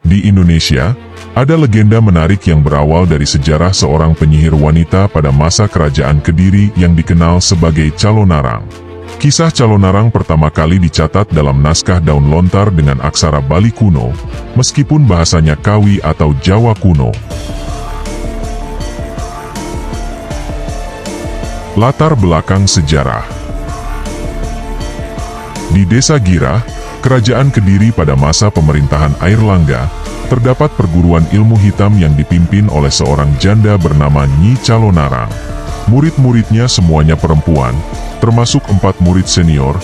Di Indonesia, ada legenda menarik yang berawal dari sejarah seorang penyihir wanita pada masa kerajaan Kediri yang dikenal sebagai Calonarang. Kisah Calonarang pertama kali dicatat dalam naskah daun lontar dengan aksara Bali kuno, meskipun bahasanya Kawi atau Jawa kuno. Latar belakang sejarah. Di Desa Girah, Kerajaan Kediri pada masa pemerintahan Airlangga, terdapat perguruan ilmu hitam yang dipimpin oleh seorang janda bernama Nyi Calonarang. Murid-muridnya semuanya perempuan, termasuk 4 murid senior,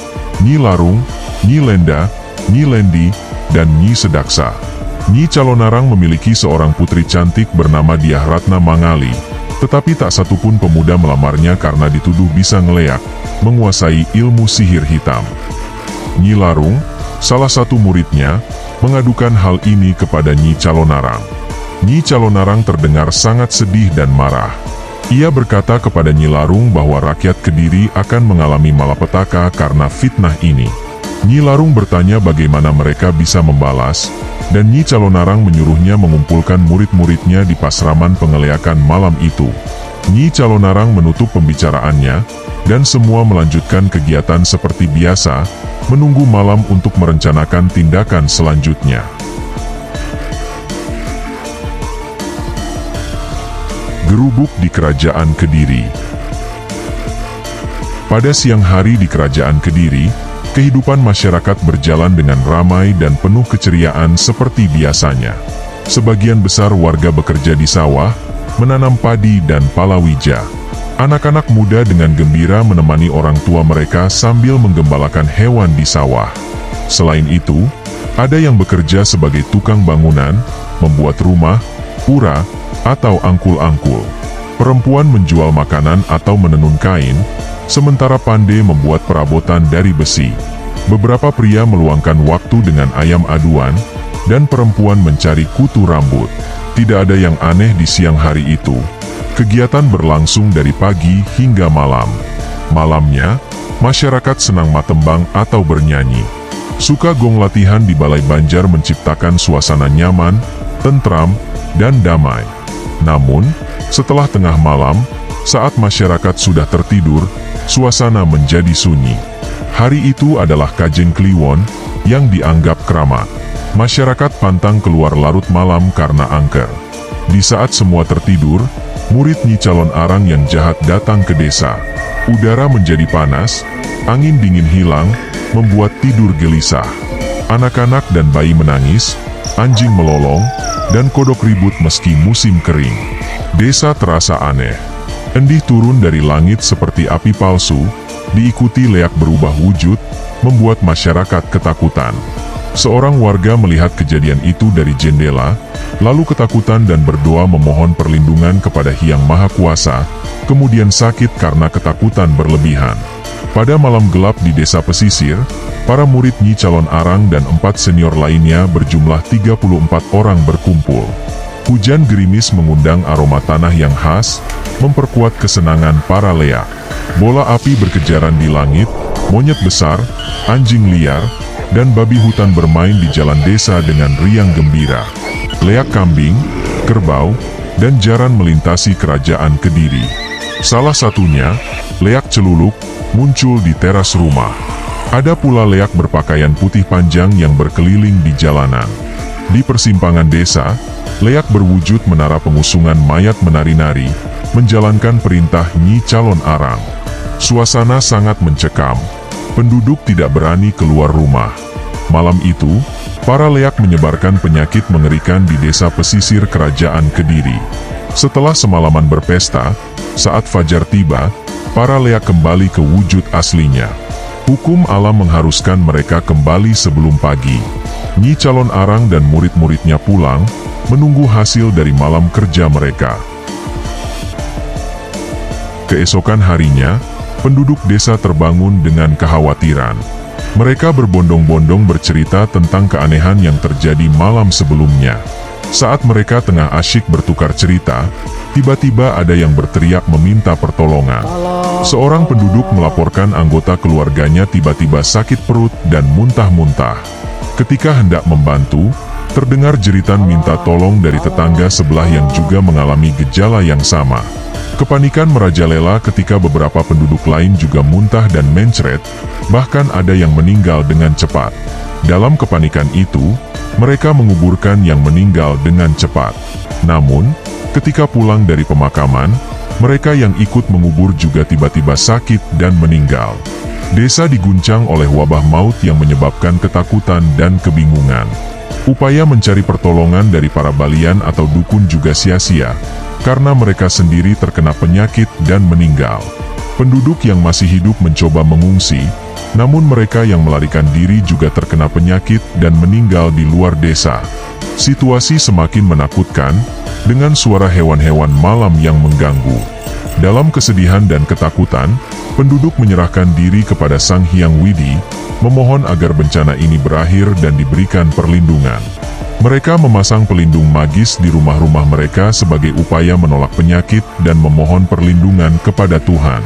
Nyi Larung, Nyi Lenda, Nyi Lendi, dan Nyi Sedaksa. Nyi Calonarang memiliki seorang putri cantik bernama Diah Ratna Mangali, tetapi tak satupun pemuda melamarnya karena dituduh bisa ngeleak, menguasai ilmu sihir hitam. Nyi Larung, salah satu muridnya, mengadukan hal ini kepada Nyi Calonarang. Nyi Calonarang terdengar sangat sedih dan marah. Ia berkata kepada Nyi Larung bahwa rakyat Kediri akan mengalami malapetaka karena fitnah ini. Nyi Larung bertanya bagaimana mereka bisa membalas, dan Nyi Calonarang menyuruhnya mengumpulkan murid-muridnya di pasraman pengeleakan malam itu. Nyi Calonarang menutup pembicaraannya, dan semua melanjutkan kegiatan seperti biasa, menunggu malam untuk merencanakan tindakan selanjutnya. Gerubuk di Kerajaan Kediri. Pada siang hari di Kerajaan Kediri, kehidupan masyarakat berjalan dengan ramai dan penuh keceriaan seperti biasanya. Sebagian besar warga bekerja di sawah, menanam padi dan palawija. Anak-anak muda dengan gembira menemani orang tua mereka sambil menggembalakan hewan di sawah. Selain itu, ada yang bekerja sebagai tukang bangunan, membuat rumah, pura, atau angkul-angkul. Perempuan menjual makanan atau menenun kain, sementara pandai membuat perabotan dari besi. Beberapa pria meluangkan waktu dengan ayam aduan, dan perempuan mencari kutu rambut. Tidak ada yang aneh di siang hari itu. Kegiatan berlangsung dari pagi hingga malam. Malamnya, masyarakat senang matembang atau bernyanyi. Suka gong latihan di Balai Banjar menciptakan suasana nyaman, tentram, dan damai. Namun, setelah tengah malam, saat masyarakat sudah tertidur, suasana menjadi sunyi. Hari itu adalah Kajeng Kliwon, yang dianggap keramat. Masyarakat pantang keluar larut malam karena angker. Di saat semua tertidur, murid Nyi Calonarang yang jahat datang ke desa. Udara menjadi panas, angin dingin hilang, membuat tidur gelisah. Anak-anak dan bayi menangis, anjing melolong, dan kodok ribut meski musim kering. Desa terasa aneh. Endih turun dari langit seperti api palsu, diikuti leak berubah wujud, membuat masyarakat ketakutan. Seorang warga melihat kejadian itu dari jendela, lalu ketakutan dan berdoa memohon perlindungan kepada Hyang Maha Kuasa, kemudian sakit karena ketakutan berlebihan. Pada malam gelap di desa pesisir, para murid Nyi Calonarang dan 4 senior lainnya berjumlah 34 orang berkumpul. Hujan gerimis mengundang aroma tanah yang khas, memperkuat kesenangan para leak. Bola api berkejaran di langit, monyet besar, anjing liar, dan babi hutan bermain di jalan desa dengan riang gembira. Leak kambing, kerbau, dan jaran melintasi kerajaan Kediri. Salah satunya, leak celuluk, muncul di teras rumah. Ada pula leak berpakaian putih panjang yang berkeliling di jalanan. Di persimpangan desa, leak berwujud menara pengusungan mayat menari-nari, menjalankan perintah Nyi Calonarang. Suasana sangat mencekam. Penduduk tidak berani keluar rumah. Malam itu, para leak menyebarkan penyakit mengerikan di desa pesisir kerajaan Kediri. Setelah semalaman berpesta, saat fajar tiba, para leak kembali ke wujud aslinya. Hukum alam mengharuskan mereka kembali sebelum pagi. Nyi Calonarang dan murid-muridnya pulang, menunggu hasil dari malam kerja mereka. Keesokan harinya, penduduk desa terbangun dengan kekhawatiran. Mereka berbondong-bondong bercerita tentang keanehan yang terjadi malam sebelumnya. Saat mereka tengah asyik bertukar cerita, tiba-tiba ada yang berteriak meminta pertolongan. Seorang penduduk melaporkan anggota keluarganya tiba-tiba sakit perut dan muntah-muntah. Ketika hendak membantu, Terdengar jeritan minta tolong dari tetangga sebelah yang juga mengalami gejala yang sama. Kepanikan merajalela ketika beberapa penduduk lain juga muntah dan mencret, bahkan ada yang meninggal dengan cepat. Dalam kepanikan itu, mereka menguburkan yang meninggal dengan cepat. Namun, ketika pulang dari pemakaman, mereka yang ikut mengubur juga tiba-tiba sakit dan meninggal. Desa diguncang oleh wabah maut yang menyebabkan ketakutan dan kebingungan. Upaya mencari pertolongan dari para balian atau dukun juga sia-sia, karena mereka sendiri terkena penyakit dan meninggal. Penduduk yang masih hidup mencoba mengungsi, namun mereka yang melarikan diri juga terkena penyakit dan meninggal di luar desa. Situasi semakin menakutkan, dengan suara hewan-hewan malam yang mengganggu. Dalam kesedihan dan ketakutan, penduduk menyerahkan diri kepada Sang Hyang Widi, memohon agar bencana ini berakhir dan diberikan perlindungan. Mereka memasang pelindung magis di rumah-rumah mereka sebagai upaya menolak penyakit dan memohon perlindungan kepada Tuhan.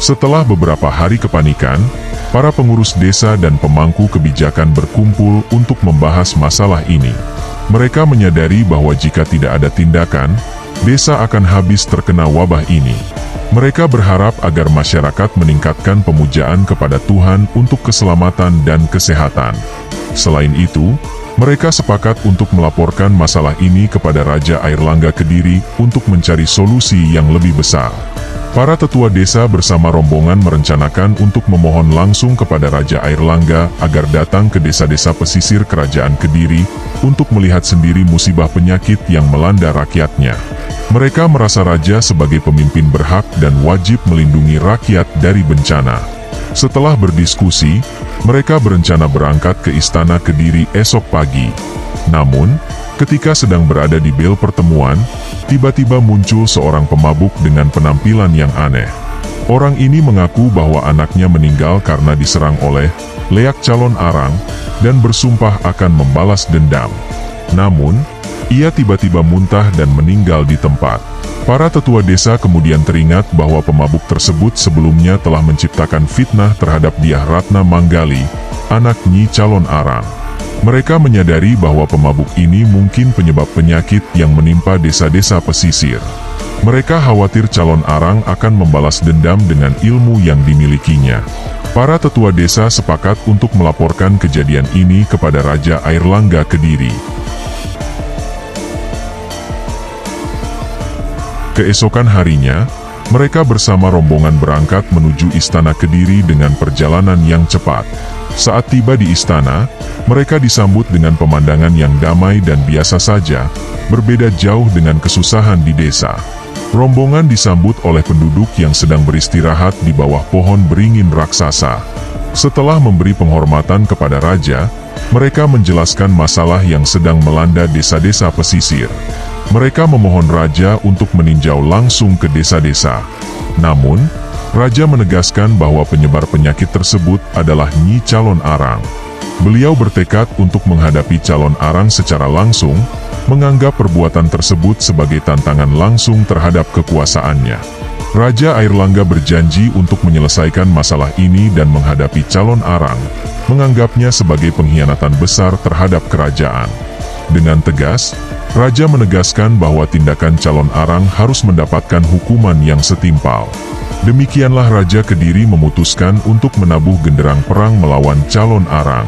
Setelah beberapa hari kepanikan, para pengurus desa dan pemangku kebijakan berkumpul untuk membahas masalah ini. Mereka menyadari bahwa jika tidak ada tindakan, desa akan habis terkena wabah ini. Mereka berharap agar masyarakat meningkatkan pemujaan kepada Tuhan untuk keselamatan dan kesehatan. Selain itu, mereka sepakat untuk melaporkan masalah ini kepada Raja Airlangga Kediri untuk mencari solusi yang lebih besar. Para tetua desa bersama rombongan merencanakan untuk memohon langsung kepada Raja Airlangga agar datang ke desa-desa pesisir Kerajaan Kediri untuk melihat sendiri musibah penyakit yang melanda rakyatnya. Mereka merasa raja sebagai pemimpin berhak dan wajib melindungi rakyat dari bencana. Setelah berdiskusi, mereka berencana berangkat ke Istana Kediri esok pagi. Namun, ketika sedang berada di bel pertemuan, tiba-tiba muncul seorang pemabuk dengan penampilan yang aneh. Orang ini mengaku bahwa anaknya meninggal karena diserang oleh leak calon arang dan bersumpah akan membalas dendam. Namun, ia tiba-tiba muntah dan meninggal di tempat. Para tetua desa kemudian teringat bahwa pemabuk tersebut sebelumnya telah menciptakan fitnah terhadap Dyah Ratna Manggali, anak Nyi Calon Arang. Mereka menyadari bahwa pemabuk ini mungkin penyebab penyakit yang menimpa desa-desa pesisir. Mereka khawatir Calon Arang akan membalas dendam dengan ilmu yang dimilikinya. Para tetua desa sepakat untuk melaporkan kejadian ini kepada Raja Airlangga Kediri. Keesokan harinya, mereka bersama rombongan berangkat menuju Istana Kediri dengan perjalanan yang cepat. Saat tiba di istana, mereka disambut dengan pemandangan yang damai dan biasa saja, berbeda jauh dengan kesusahan di desa. Rombongan disambut oleh penduduk yang sedang beristirahat di bawah pohon beringin raksasa. Setelah memberi penghormatan kepada raja, mereka menjelaskan masalah yang sedang melanda desa-desa pesisir. Mereka memohon raja untuk meninjau langsung ke desa-desa. Namun, raja menegaskan bahwa penyebar penyakit tersebut adalah Nyi Calon Arang. Beliau bertekad untuk menghadapi Calon Arang secara langsung, menganggap perbuatan tersebut sebagai tantangan langsung terhadap kekuasaannya. Raja Airlangga berjanji untuk menyelesaikan masalah ini dan menghadapi Calon Arang, menganggapnya sebagai pengkhianatan besar terhadap kerajaan. Dengan tegas, raja menegaskan bahwa tindakan Calon Arang harus mendapatkan hukuman yang setimpal. Demikianlah Raja Kediri memutuskan untuk menabuh genderang perang melawan Calon Arang.